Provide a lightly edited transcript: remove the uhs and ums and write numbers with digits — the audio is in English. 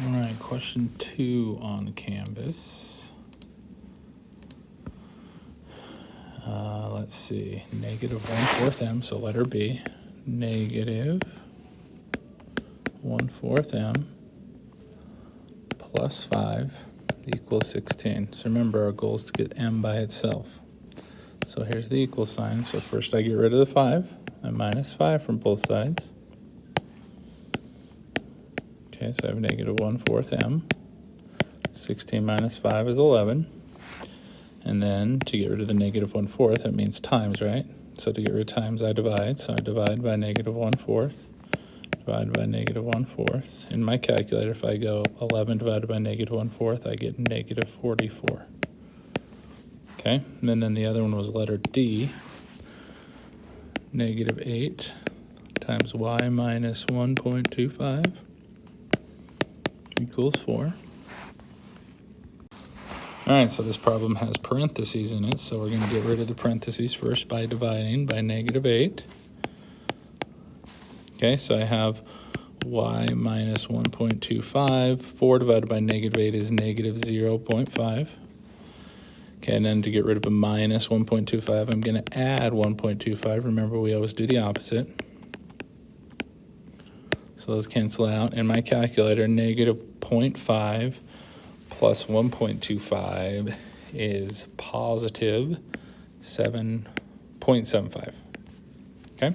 All right, question 2 on Canvas. Let's see, negative 1/4 m, so letter B, negative 1/4 m plus 5 equals 16. So remember, our goal is to get m by itself. So here's the equal sign. So first I get rid of the 5. I minus 5 from both sides. Okay, so I have negative 1/4 m. 16 minus 5 is 11. And then to get rid of the negative 1/4, that means times, right? So to get rid of times, I divide. So I divide by negative 1/4, divide by negative 1/4. In my calculator, if I go 11 divided by negative 1/4, I get negative 44. Okay, and then the other one was letter D. Negative 8 times y minus 1.25 equals 4. All right, so this problem has parentheses in it, so we're going to get rid of the parentheses first by dividing by negative 8. Okay, so I have y minus 1.25. 4 divided by negative 8 is negative 0.5. Okay, and then to get rid of a minus 1.25, I'm going to add 1.25. Remember, we always do the opposite. So those cancel out. In my calculator, negative 0.5 plus 1.25 is positive 7.75. Okay?